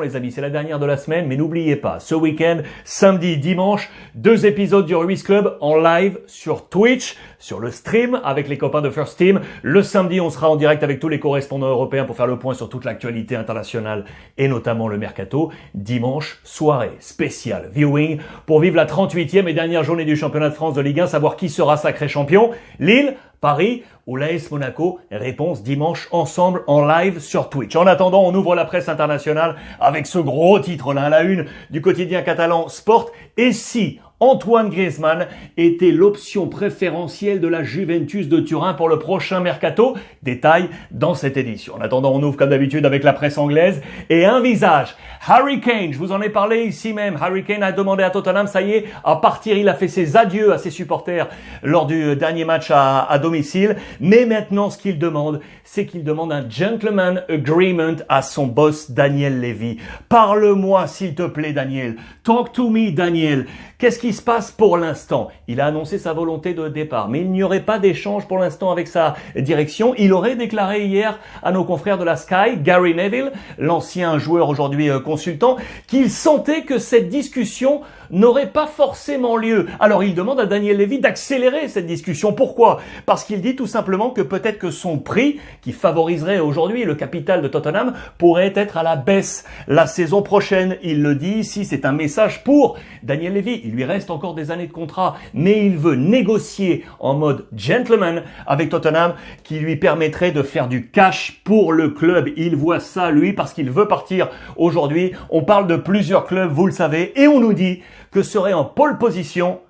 les amis, c'est la dernière de la semaine, mais n'oubliez pas, ce week-end, samedi, dimanche, 2 épisodes du Ruiz Club en live sur Twitch, sur le stream avec les copains de First Team. Le samedi, on sera en direct avec tous les correspondants européens pour faire le point sur toute l'actualité internationale et notamment le mercato. Dimanche, soirée spéciale viewing pour vivre la 38e et dernière journée du championnat de France de Ligue 1, savoir qui sera sacré champion. Lille, Paris ou l'AS Monaco? Réponse dimanche ensemble en live sur Twitch. En attendant, on ouvre la presse internationale avec ce gros titre-là à la une du quotidien catalan Sport. Et si Antoine Griezmann était l'option préférentielle de la Juventus de Turin pour le prochain mercato? Détail dans cette édition. En attendant, on ouvre comme d'habitude avec la presse anglaise et un visage. Harry Kane, je vous en ai parlé ici même. Harry Kane a demandé à Tottenham, ça y est, à partir. Il a fait ses adieux à ses supporters lors du dernier match à domicile. Mais maintenant, ce qu'il demande, c'est qu'il demande un gentleman agreement à son boss Daniel Levy. Parle-moi, s'il te plaît, Daniel. Talk to me, Daniel. Qu'est-ce qui se passe pour l'instant? Il a annoncé sa volonté de départ, mais il n'y aurait pas d'échange pour l'instant avec sa direction. Il aurait déclaré hier à nos confrères de la Sky, Gary Neville, l'ancien joueur aujourd'hui consultant, qu'il sentait que cette discussion n'aurait pas forcément lieu. Alors il demande à Daniel Levy d'accélérer cette discussion. Pourquoi? Parce qu'il dit tout simplement que peut-être que son prix, qui favoriserait aujourd'hui le capital de Tottenham, pourrait être à la baisse la saison prochaine. Il le dit ici, c'est un message pour Daniel Levy. Il lui reste encore des années de contrat, mais il veut négocier en mode gentleman avec Tottenham qui lui permettrait de faire du cash pour le club. Il voit ça, lui, parce qu'il veut partir aujourd'hui. On parle de plusieurs clubs, vous le savez, et on nous dit que seraient en pole position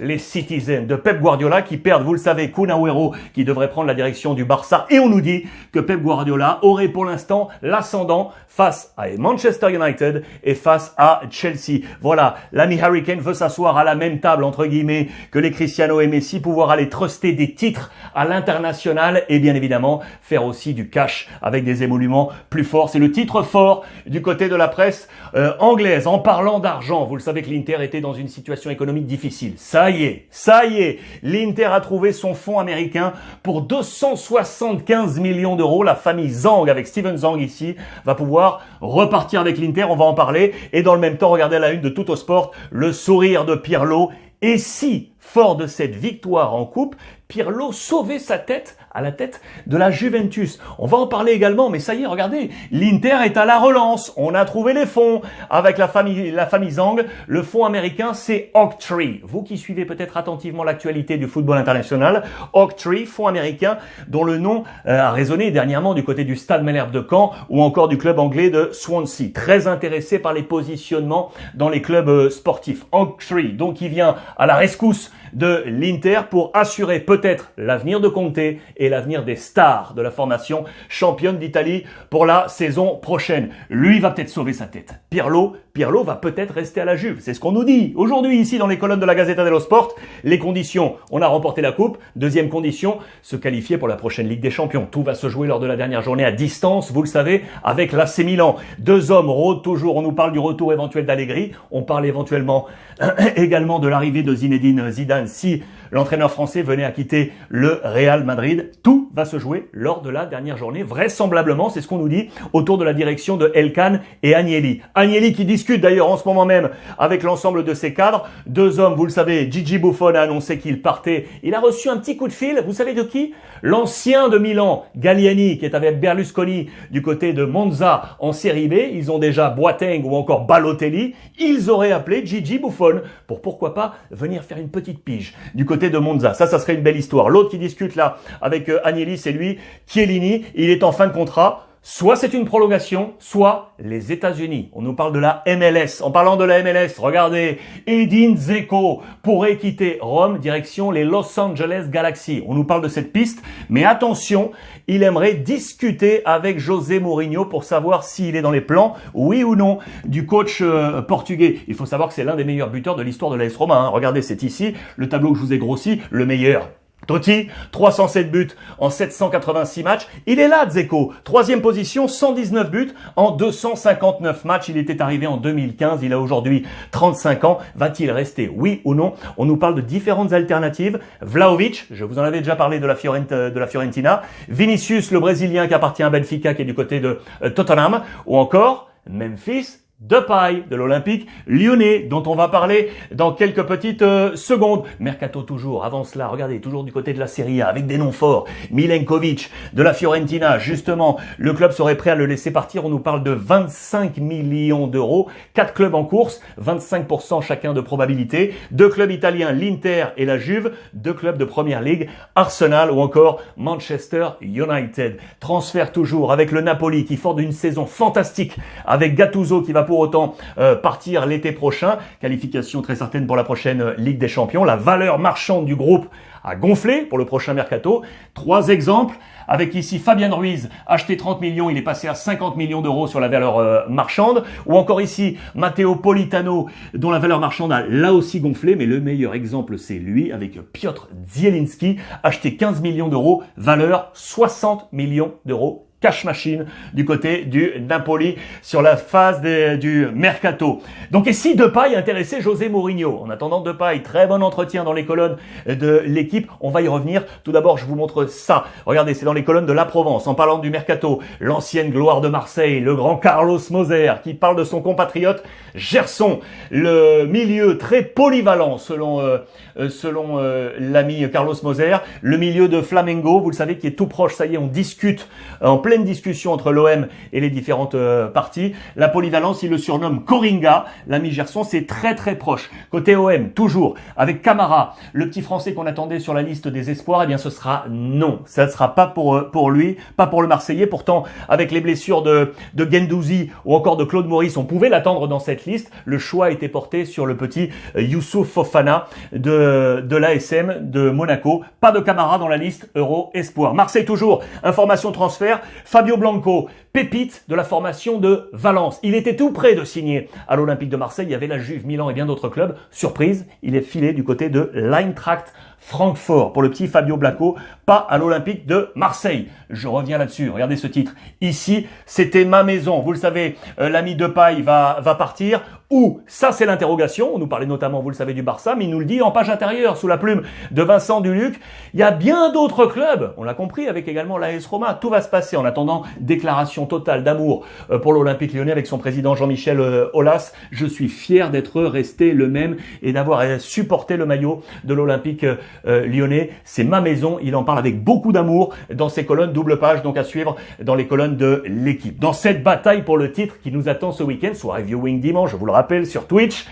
les Citizens de Pep Guardiola qui perdent, vous le savez, Kun Agüero qui devrait prendre la direction du Barça. Et on nous dit que Pep Guardiola aurait pour l'instant l'ascendant face à Manchester United et face à Chelsea. Voilà, l'ami Harry Kane veut s'asseoir à la même table, entre guillemets, que les Cristiano et Messi, pouvoir aller truster des titres à l'international et bien évidemment faire aussi du cash avec des émoluments plus forts. C'est le titre fort du côté de la presse anglaise. En parlant d'argent, vous le savez que l'Inter était dans une situation économique difficile. Ça y est, l'Inter a trouvé son fonds américain pour 275 millions d'euros. La famille Zhang, avec Steven Zhang ici, va pouvoir repartir avec l'Inter, on va en parler. Et dans le même temps, regardez à la une de Tuttosport, le sourire de Pirlo. Et si, fort de cette victoire en coupe, Pirlo sauvait sa tête à la tête de la Juventus. On va en parler également, mais ça y est, regardez, l'Inter est à la relance. On a trouvé les fonds avec la famille Zhang. Le fonds américain, c'est Oaktree. Vous qui suivez peut-être attentivement l'actualité du football international, Oaktree, fonds américain, dont le nom a résonné dernièrement du côté du Stade Malherbe de Caen ou encore du club anglais de Swansea. Très intéressé par les positionnements dans les clubs sportifs. Oaktree, donc, il vient à la rescousse de l'Inter pour assurer peut-être l'avenir de Conte et l'avenir des stars de la formation championne d'Italie pour la saison prochaine. Lui va peut-être sauver sa tête. Pirlo va peut-être rester à la Juve. C'est ce qu'on nous dit aujourd'hui ici dans les colonnes de la Gazzetta dello Sport. Les conditions, on a remporté la coupe. Deuxième condition, se qualifier pour la prochaine Ligue des Champions. Tout va se jouer lors de la dernière journée à distance, vous le savez, avec l'AC Milan. 2 hommes rôdent toujours. On nous parle du retour éventuel d'Allegri. On parle éventuellement également de l'arrivée de Zinedine Zidane si l'entraîneur français venait à quitter le Real Madrid. Tout va se jouer lors de la dernière journée. Vraisemblablement, c'est ce qu'on nous dit, autour de la direction de Elkann et Agnelli. Agnelli qui discute d'ailleurs en ce moment même avec l'ensemble de ses cadres. 2 hommes, vous le savez, Gigi Buffon a annoncé qu'il partait. Il a reçu un petit coup de fil, vous savez de qui? L'ancien de Milan, Galliani, qui est avec Berlusconi du côté de Monza en Série B. Ils ont déjà Boateng ou encore Balotelli. Ils auraient appelé Gigi Buffon pour pourquoi pas venir faire une petite pige du côté de Monza. Ça serait une belle histoire. L'autre qui discute là avec Agnelli, c'est lui, Chiellini. Il est en fin de contrat. Soit c'est une prolongation, soit les États-Unis. On nous parle de la MLS. En parlant de la MLS, regardez, Edin Dzeko pourrait quitter Rome, direction les Los Angeles Galaxy. On nous parle de cette piste, mais attention, il aimerait discuter avec José Mourinho pour savoir s'il est dans les plans, oui ou non, du coach portugais. Il faut savoir que c'est l'un des meilleurs buteurs de l'histoire de l'AS Roma. Regardez, c'est ici, le tableau que je vous ai grossi, le meilleur. Totti, 307 buts en 786 matchs. Il est là, Dzeko. 3e position, 119 buts en 259 matchs. Il était arrivé en 2015. Il a aujourd'hui 35 ans. Va-t-il rester, oui ou non? On nous parle de différentes alternatives. Vlahovic, je vous en avais déjà parlé de la Fiorentina. Vinicius, le Brésilien qui appartient à Benfica, qui est du côté de Tottenham. Ou encore Memphis Depay de l'Olympique Lyonnais, dont on va parler dans quelques petites secondes. Mercato toujours, avant cela, regardez, toujours du côté de la Serie A, avec des noms forts. Milenkovic de la Fiorentina, justement, le club serait prêt à le laisser partir. On nous parle de 25 millions d'euros. 4 clubs en course, 25% chacun de probabilité. 2 clubs italiens, l'Inter et la Juve. 2 clubs de Première Ligue, Arsenal ou encore Manchester United. Transfert toujours avec le Napoli qui fort d'une saison fantastique, avec Gattuso qui va pour autant partir l'été prochain. Qualification très certaine pour la prochaine Ligue des Champions. La valeur marchande du groupe a gonflé pour le prochain mercato. 3 exemples. Avec ici Fabien Ruiz, acheté 30 millions, il est passé à 50 millions d'euros sur la valeur marchande. Ou encore ici, Matteo Politano, dont la valeur marchande a là aussi gonflé. Mais le meilleur exemple, c'est lui, avec Piotr Zielinski, acheté 15 millions d'euros, valeur 60 millions d'euros. Cash machine du côté du Napoli sur la phase du mercato. Donc, et si Depay intéressait José Mourinho? En attendant, Depay, très bon entretien dans les colonnes de l'équipe. On va y revenir. Tout d'abord, je vous montre ça. Regardez, c'est dans les colonnes de La Provence. En parlant du mercato, l'ancienne gloire de Marseille, le grand Carlos Moser, qui parle de son compatriote Gerson, le milieu très polyvalent selon l'ami Carlos Moser, le milieu de Flamengo, vous le savez, qui est tout proche. Ça y est, on discute en pleine discussion entre l'OM et les différentes parties. La polyvalence, il le surnomme Coringa. L'ami Gerson, c'est très très proche. Côté OM, toujours, avec Camara, le petit Français qu'on attendait sur la liste des espoirs, eh bien ce sera non. Ça ne sera pas pour lui, pas pour le Marseillais. Pourtant, avec les blessures de Guendouzi ou encore de Claude Maurice, on pouvait l'attendre dans cette liste. Le choix a été porté sur le petit Youssouf Fofana de l'ASM de Monaco. Pas de Camara dans la liste Euro Espoir. Marseille toujours, information transfert. Fabio Blanco, pépite de la formation de Valence. Il était tout près de signer à l'Olympique de Marseille. Il y avait la Juve, Milan et bien d'autres clubs. Surprise, il est filé du côté de l'Eintracht Francfort pour le petit Fabio Blanco, pas à l'Olympique de Marseille. Je reviens là-dessus. Regardez ce titre. Ici, c'était ma maison. Vous le savez, l'ami Depay va partir. Où? Ça, c'est l'interrogation. On nous parlait notamment, vous le savez, du Barça, mais il nous le dit en page intérieure, sous la plume de Vincent Duluc. Il y a bien d'autres clubs. On l'a compris avec également l'AS Roma. Tout va se passer en attendant déclaration totale d'amour pour l'Olympique Lyonnais avec son président Jean-Michel Aulas. Je suis fier d'être resté le même et d'avoir supporté le maillot de l'Olympique Lyonnais. C'est ma maison. Il en parle avec beaucoup d'amour dans ses colonnes, double page, donc à suivre dans les colonnes de l'équipe. Dans cette bataille pour le titre qui nous attend ce week-end, soit reviewing dimanche, je vous le rappelle, sur Twitch,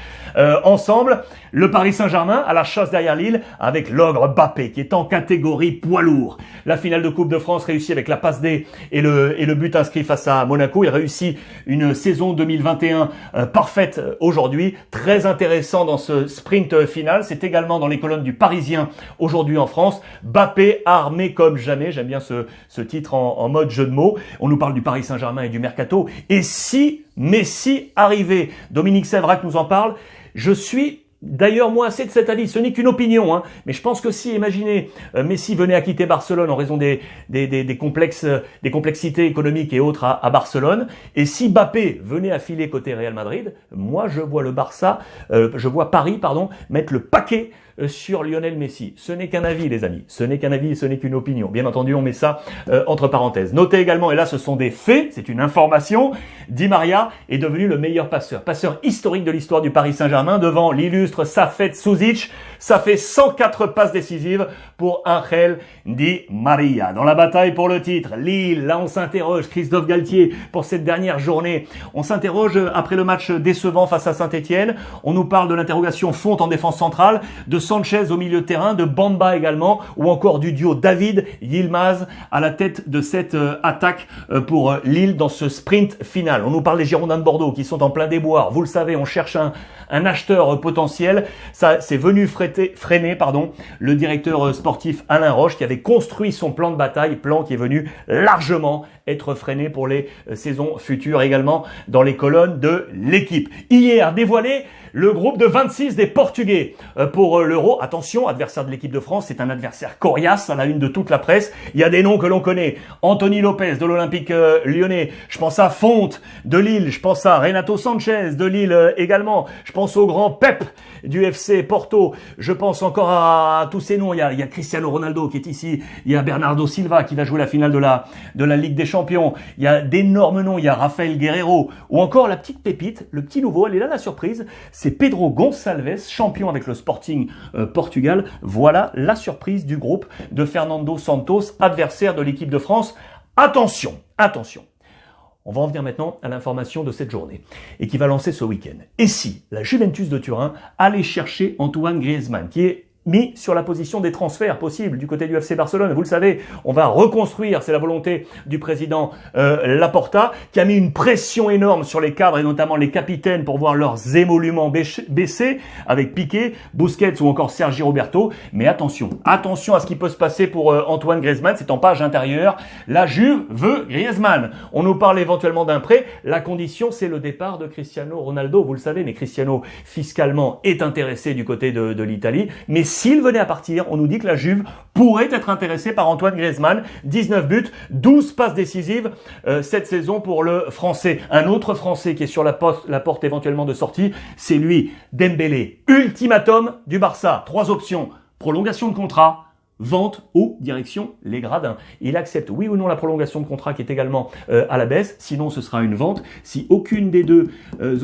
ensemble, le Paris Saint-Germain à la chasse derrière Lille avec l'ogre Mbappé qui est en catégorie poids lourd. La finale de Coupe de France réussie avec la passe D et le but inscrit face à Monaco. Il réussit une saison 2021 parfaite aujourd'hui. Très intéressant dans ce sprint final. C'est également dans les colonnes du Parisien aujourd'hui en France. Mbappé armé comme jamais. J'aime bien ce titre en mode jeu de mots. On nous parle du Paris Saint-Germain et du mercato. Et si Messi arrivait, Dominique Sévrac nous en parle. Je suis d'ailleurs moi assez de cet avis, ce n'est qu'une opinion, hein, mais je pense que si, imaginez, Messi venait à quitter Barcelone en raison des complexités économiques et autres à Barcelone, et si Mbappé venait à filer côté Real Madrid, moi je vois Paris mettre le paquet sur Lionel Messi. Ce n'est qu'un avis, les amis. Ce n'est qu'un avis, ce n'est qu'une opinion. Bien entendu, on met ça entre parenthèses. Notez également, et là ce sont des faits, c'est une information, Di Maria est devenu le meilleur passeur historique de l'histoire du Paris Saint-Germain devant l'illustre Safet Suzic. Ça fait 104 passes décisives pour Angel Di Maria. Dans la bataille pour le titre, Lille, là on s'interroge, Christophe Galtier, pour cette dernière journée. On s'interroge après le match décevant face à Saint-Etienne. On nous parle de l'interrogation Fonte en défense centrale, de Sanchez au milieu de terrain, de Bamba également, ou encore du duo David-Yilmaz à la tête de cette attaque pour Lille dans ce sprint final. On nous parle des Girondins de Bordeaux qui sont en plein déboire. Vous le savez, on cherche un acheteur potentiel. Ça, c'est venu freiner le directeur sportif Alain Roche qui avait construit son plan de bataille, plan qui est venu largement être freiné pour les saisons futures également dans les colonnes de l'équipe. Hier, dévoilé le groupe de 26 des Portugais pour l'Euro. Attention, adversaire de l'équipe de France, c'est un adversaire coriace à la une de toute la presse. Il y a des noms que l'on connaît. Anthony Lopez de l'Olympique lyonnais. Je pense à Fonte de Lille. Je pense à Renato Sanchez de Lille également. Je pense au grand Pep du FC Porto. Je pense encore à tous ces noms. Il y a Cristiano Ronaldo qui est ici. Il y a Bernardo Silva qui va jouer la finale de la Ligue des Champions. Il y a d'énormes noms. Il y a Rafael Guerreiro. Ou encore la petite pépite, le petit nouveau. Elle est là la surprise. C'est Pedro Gonçalves, champion avec le Sporting Portugal. Voilà la surprise du groupe de Fernando Santos, adversaire de l'équipe de France. Attention, attention. On va en venir maintenant à l'information de cette journée et qui va lancer ce week-end. Et si la Juventus de Turin allait chercher Antoine Griezmann, qui est mis sur la position des transferts possibles du côté du FC Barcelone. Vous le savez, on va reconstruire, c'est la volonté du président Laporta, qui a mis une pression énorme sur les cadres et notamment les capitaines pour voir leurs émoluments baisser avec Piqué, Busquets ou encore Sergi Roberto. Mais attention, attention à ce qui peut se passer pour Antoine Griezmann, c'est en page intérieure. La Juve veut Griezmann. On nous parle éventuellement d'un prêt. La condition, c'est le départ de Cristiano Ronaldo. Vous le savez, mais Cristiano, fiscalement, est intéressé du côté de l'Italie. Mais s'il venait à partir, on nous dit que la Juve pourrait être intéressée par Antoine Griezmann. 19 buts, 12 passes décisives cette saison pour le Français. Un autre Français qui est sur la porte éventuellement de sortie, c'est lui, Dembélé. Ultimatum du Barça. 3 options. Prolongation de contrat, vente ou direction les gradins. Il accepte oui ou non la prolongation de contrat qui est également à la baisse, sinon ce sera une vente. Si aucune des deux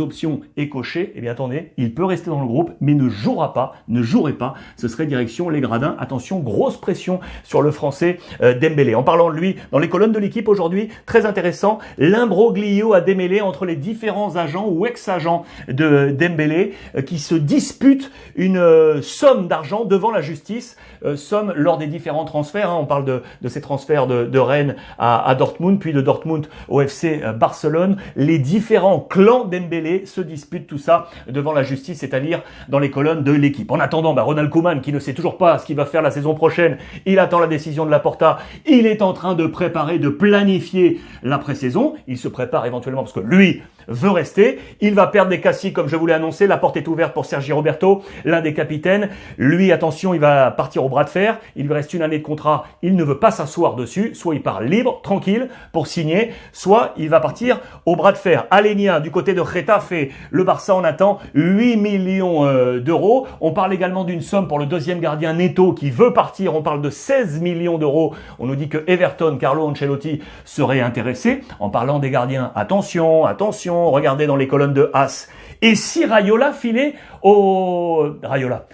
options est cochée, eh bien attendez, il peut rester dans le groupe mais ne jouerait pas, ce serait direction les gradins. Attention, grosse pression sur le français Dembélé. En parlant de lui, dans les colonnes de l'équipe aujourd'hui, très intéressant, l'imbroglio à démêler entre les différents agents ou ex-agents de Dembélé qui se disputent une somme d'argent devant la justice, somme lors des différents transferts. On parle de ces transferts de Rennes à Dortmund, puis de Dortmund au FC Barcelone. Les différents clans Dembélé se disputent tout ça devant la justice, c'est-à-dire dans les colonnes de l'équipe. En attendant, Ronald Koeman, qui ne sait toujours pas ce qu'il va faire la saison prochaine, il attend la décision de Laporta. Il est en train de préparer, de planifier la pré-saison. Il se prépare éventuellement parce que lui veut rester. Il va perdre des Cassis, comme je vous l'ai annoncé. La porte est ouverte pour Sergi Roberto, l'un des capitaines. Lui, attention, il va partir au bras de fer. Il lui reste une année de contrat. Il ne veut pas s'asseoir dessus. Soit il part libre, tranquille, pour signer, soit il va partir au bras de fer. Alenia, du côté de Getafe, le Barça en attend 8 millions d'euros. On parle également d'une somme pour le deuxième gardien Neto qui veut partir. On parle de 16 millions d'euros. On nous dit que Everton, Carlo Ancelotti, serait intéressé. En parlant des gardiens, attention, attention. Regardez dans les colonnes de As. Et si Raiola filait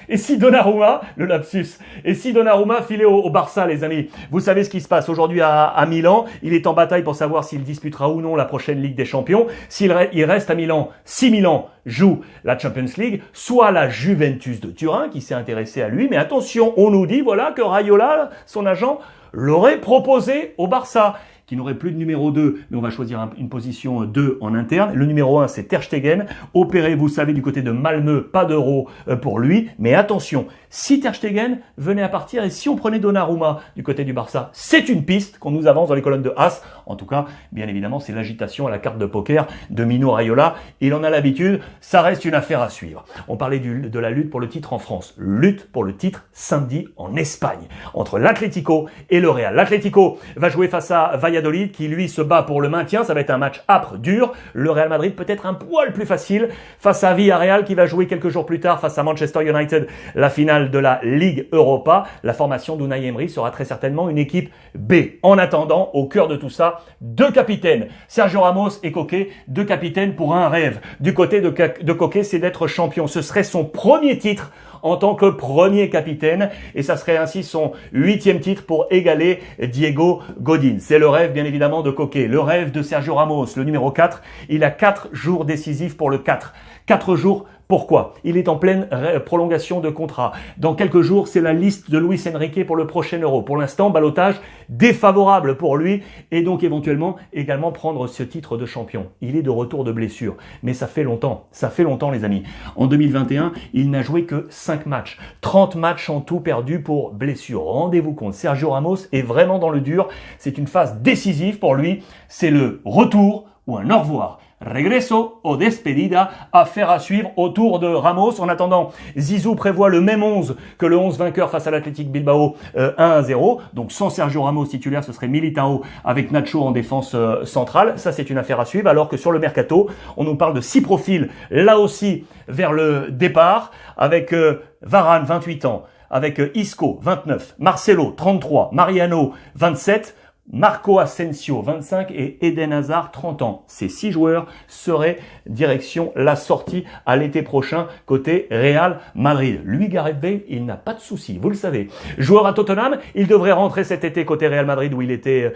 et si Donnarumma, le lapsus, et si Donnarumma filait au Barça, les amis. Vous savez ce qui se passe aujourd'hui à Milan. Il est en bataille pour savoir s'il disputera ou non la prochaine Ligue des Champions. Il reste à Milan, si Milan joue la Champions League, soit la Juventus de Turin qui s'est intéressée à lui. Mais attention, on nous dit voilà que Raiola, son agent, l'aurait proposé au Barça, qui n'aurait plus de numéro 2, mais on va choisir une position 2 en interne. Le numéro 1, c'est Ter Stegen, opéré, vous savez, du côté de Malmö, pas d'euro pour lui. Mais attention, si Ter Stegen venait à partir et si on prenait Donnarumma du côté du Barça, c'est une piste qu'on nous avance dans les colonnes de As. En tout cas, bien évidemment, c'est l'agitation à la carte de poker de Mino Raiola. Il en a l'habitude, ça reste une affaire à suivre. On parlait de la lutte pour le titre en France. Lutte pour le titre samedi en Espagne, entre l'Atlético et le Real. L'Atlético va jouer face à Valladolid qui lui se bat pour le maintien. Ça va être un match âpre, dur. Le Real Madrid peut-être un poil plus facile face à Villarreal qui va jouer quelques jours plus tard face à Manchester United la finale de la Ligue Europa. La formation d'Unai Emery sera très certainement une équipe B. En attendant, au cœur de tout ça, 2 capitaines, Sergio Ramos et Koke, 2 capitaines pour un rêve. Du côté de Koke, c'est d'être champion. Ce serait son premier titre en tant que premier capitaine et ça serait ainsi son 8e titre pour égaler Diego Godin. C'est le rêve bien évidemment de Koke, le rêve de Sergio Ramos, le numéro 4. Il a 4 jours décisifs pour le 4. 4 jours. Pourquoi? Il est en pleine prolongation de contrat. Dans quelques jours, c'est la liste de Luis Enrique pour le prochain Euro. Pour l'instant, ballottage défavorable pour lui et donc éventuellement également prendre ce titre de champion. Il est de retour de blessure, mais ça fait longtemps les amis. En 2021, il n'a joué que 5 matchs. 30 matchs en tout perdus pour blessure. Rendez-vous compte, Sergio Ramos est vraiment dans le dur. C'est une phase décisive pour lui. C'est le retour ou un au revoir. regreso o despedida, affaire à suivre autour de Ramos. En attendant, Zizou prévoit le même 11 que le 11 vainqueur face à l'Athletic Bilbao 1-0. Donc sans Sergio Ramos titulaire, ce serait Militao avec Nacho en défense centrale. Ça, c'est une affaire à suivre. Alors que sur le mercato, on nous parle de 6 profils, là aussi, vers le départ, avec Varane, 28 ans, avec Isco, 29, Marcelo, 33, Mariano, 27, Marco Asensio, 25 et Eden Hazard, 30 ans. Ces 6 joueurs seraient direction la sortie à l'été prochain côté Real Madrid. Lui, Gareth Bale, il n'a pas de souci, vous le savez. Joueur à Tottenham, il devrait rentrer cet été côté Real Madrid où il était,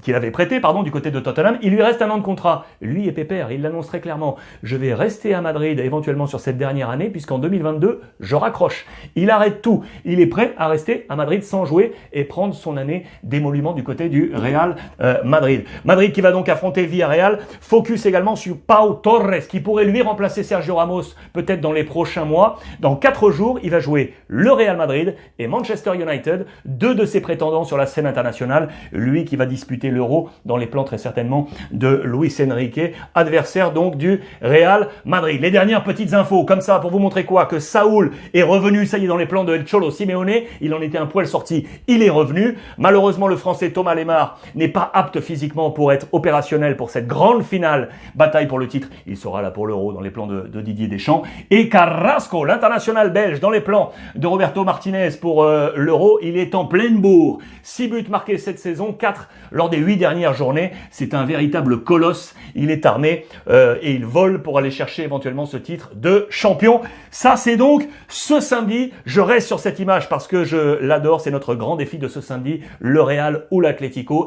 qu'il avait prêté, du côté de Tottenham. Il lui reste 1 an de contrat. Lui est pépère, il l'annonce très clairement. Je vais rester à Madrid éventuellement sur cette dernière année puisqu'en 2022, je raccroche. Il arrête tout. Il est prêt à rester à Madrid sans jouer et prendre son année d'émolument du côté du Real Madrid. Madrid qui va donc affronter Villarreal. Focus également sur Pau Torres qui pourrait lui remplacer Sergio Ramos peut-être dans les prochains mois. Dans 4 jours, il va jouer le Real Madrid et Manchester United, 2 de ses prétendants sur la scène internationale. Lui qui va disputer l'Euro dans les plans très certainement de Luis Enrique, adversaire donc du Real Madrid. Les dernières petites infos comme ça pour vous montrer quoi? Que Saúl est revenu, ça y est, dans les plans de El Cholo Simeone. Il en était un poil sorti, il est revenu. Malheureusement, le Français Thomas Lemar n'est pas apte physiquement pour être opérationnel pour cette grande finale, bataille pour le titre. Il sera là pour l'Euro dans les plans de Didier Deschamps. Et Carrasco, l'international belge, dans les plans de Roberto Martinez pour l'Euro, il est en pleine bourre. 6 buts marqués cette saison, 4 lors des 8 dernières journées. C'est un véritable colosse. Il est armé et il vole pour aller chercher éventuellement ce titre de champion. Ça, c'est donc ce samedi. Je reste sur cette image parce que je l'adore. C'est notre grand défi de ce samedi, le Real ou l'Atlético.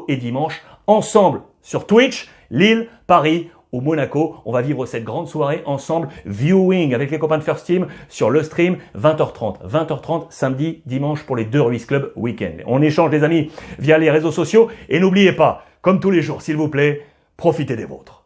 Et dimanche, ensemble sur Twitch, Lille, Paris ou Monaco. On va vivre cette grande soirée ensemble, viewing avec les copains de First Team sur le stream, 20h30. 20h30 samedi, dimanche pour les 2 Ruiz Club Week-end. On échange les amis via les réseaux sociaux et n'oubliez pas, comme tous les jours, s'il vous plaît, profitez des vôtres.